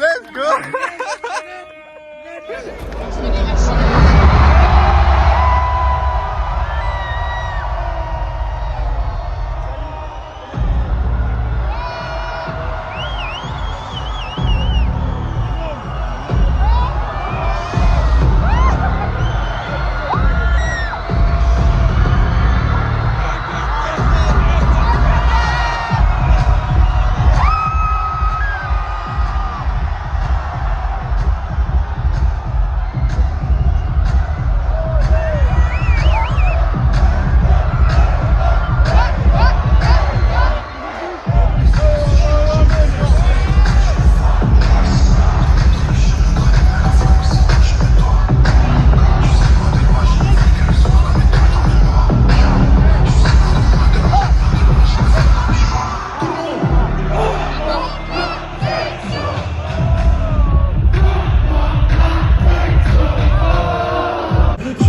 Let's go.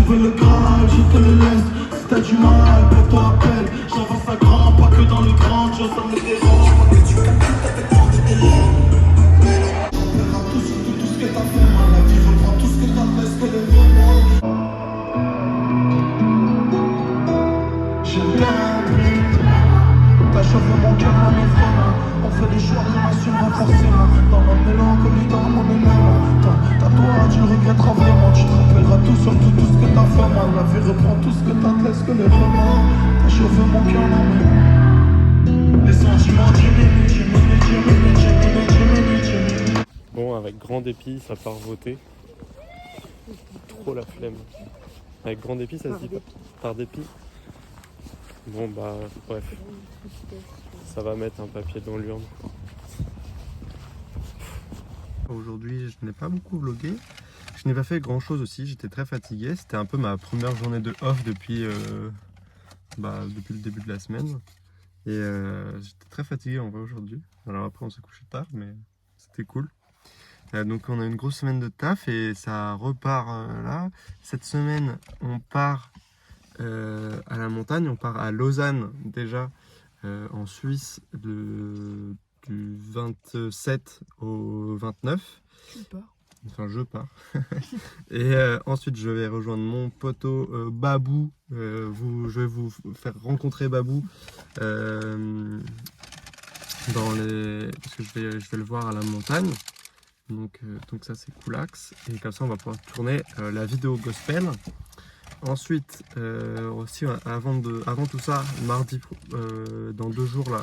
Le Graal, je te le laisse. Si t'as du mal, pour appel. J'avance à grand, pas que dans le grand. Je ça me dérange, pas que tu calcules ta tête hors du délire. On verra tout surtout tout ce que t'as fait mal. La vie reprend tout ce que t'as fait, ce que les remords. J'ai bien appris. T'as chauffé mon cœur à mes frères. On fait des choix, on assumera forcément. Dans ma mélancolie, dans mon élément. T'as toi, tu le regretteras vraiment. Tu te rappelleras tout, surtout tout ce que t'as fait mal. La vie reprend tout ce que t'as te laisse que les remords. T'as chauffé mon cœur en main. Les sentiments diminuent. Bon, avec grand dépit, ça part voter. Trop la flemme. Avec grand dépit, ça se dit pas. Par dépit. Bon, bah, bref. Ça va mettre un papier dans l'urne. Aujourd'hui, je n'ai pas beaucoup vlogué. Je n'ai pas fait grand chose aussi, j'étais très fatigué. C'était un peu ma première journée de off depuis le début de la semaine. Et j'étais très fatigué en vrai aujourd'hui. Alors après, on s'est couché tard, mais c'était cool. Donc on a une grosse semaine de taf et ça repart là. Cette semaine, on part à la montagne, on part à Lausanne déjà, en Suisse, du 27 au 29. Tu pars. Enfin, je pars. Et ensuite, je vais rejoindre mon poteau Babou. Je vais vous faire rencontrer Babou parce que je vais le voir à la montagne. Donc ça, c'est coolax. Et comme ça, on va pouvoir tourner la vidéo gospel. Ensuite, aussi, avant tout ça, mardi, dans 2 jours, là,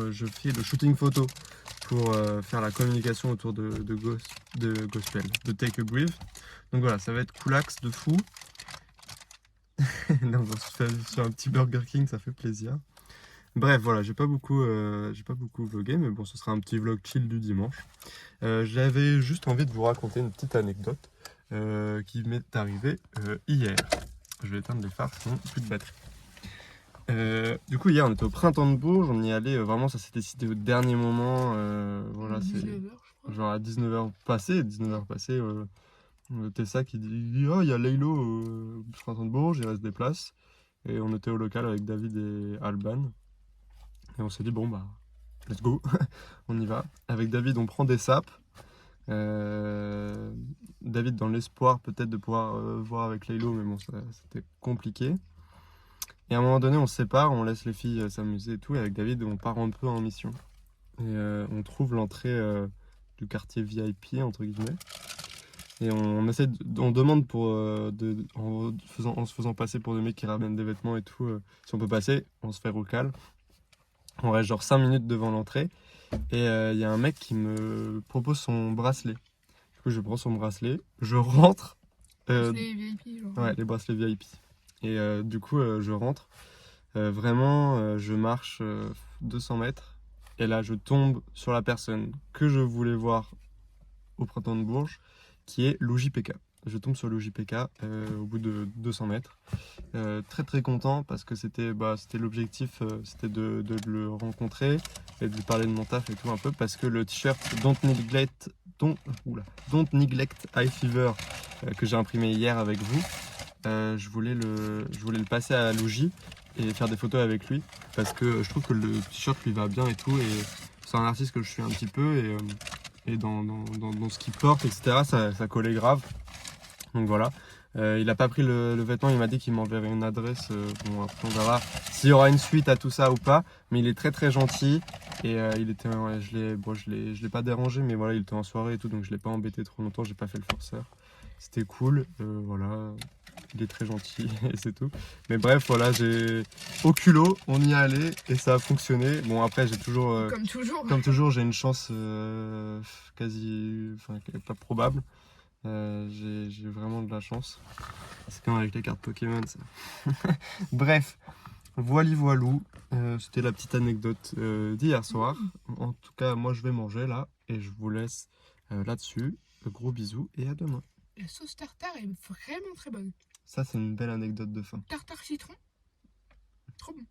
je fais le shooting photo pour faire la communication autour de gospel, de Take a Breath. Donc voilà, ça va être coolax de fou. Non, bon, sur un petit Burger King, ça fait plaisir. Bref, voilà, j'ai pas beaucoup vlogué, mais bon, ce sera un petit vlog chill du dimanche. J'avais juste envie de vous raconter une petite anecdote qui m'est arrivée hier. Je vais éteindre les phares, sinon plus de batterie. Du coup, hier, on était au printemps de Bourges, on y allait, vraiment, ça s'est décidé au dernier moment. Voilà, c'est 19h, je crois. genre à 19h passées, Tessa qui dit oh, il y a Laylo au printemps de Bourges, il reste des places. Et on était au local avec David et Alban. Et on s'est dit, bon, bah, let's go, on y va. Avec David, on prend des sapes. David, dans l'espoir peut-être de pouvoir voir avec Laylo, mais bon, c'était compliqué. Et à un moment donné, on se sépare, on laisse les filles s'amuser et tout. Et avec David, on part un peu en mission. Et on trouve l'entrée du quartier VIP, entre guillemets. Et on demande en se faisant passer pour des mecs qui ramènent des vêtements et tout, si on peut passer, on se fait recal. On reste genre 5 minutes devant l'entrée. Et il y a un mec qui me propose son bracelet. Du coup, je prends son bracelet, je rentre. Les VIP, genre. Ouais, les bracelets VIP. Et du coup, je rentre. Vraiment, je marche 200 mètres. Et là, je tombe sur la personne que je voulais voir au printemps de Bourges, qui est l'OJPK. Je tombe sur l'OJPK au bout de 200 mètres. Très très content parce que c'était l'objectif, c'était de le rencontrer et de lui parler de mon taf et tout un peu, parce que le t-shirt Don't Neglect High Fever que j'ai imprimé hier avec vous, je voulais le passer à l'OJ et faire des photos avec lui parce que je trouve que le t-shirt lui va bien et tout, et c'est un artiste que je suis un petit peu, et dans ce qu'il porte, etc., ça collait grave. Donc voilà. Il n'a pas pris le vêtement, il m'a dit qu'il m'enverrait une adresse. Bon, après on verra s'il y aura une suite à tout ça ou pas. Mais il est très très gentil. Et il était, ouais, je l'ai pas dérangé, mais voilà, il était en soirée et tout, donc je l'ai pas embêté trop longtemps, j'ai pas fait le forceur. C'était cool, voilà. Il est très gentil et c'est tout. Mais bref, voilà, au culot, on y est allé et ça a fonctionné. Bon, après, j'ai toujours. Comme toujours, j'ai une chance quasi. Enfin, pas probable. J'ai vraiment de la chance. C'est comme avec les cartes Pokémon, ça. Bref, voilou. C'était la petite anecdote d'hier soir. En tout cas, moi je vais manger là et je vous laisse là-dessus. Gros bisous et à demain. La sauce tartare est vraiment très bonne. Ça, c'est une belle anecdote de fin. Tartare citron, trop bon.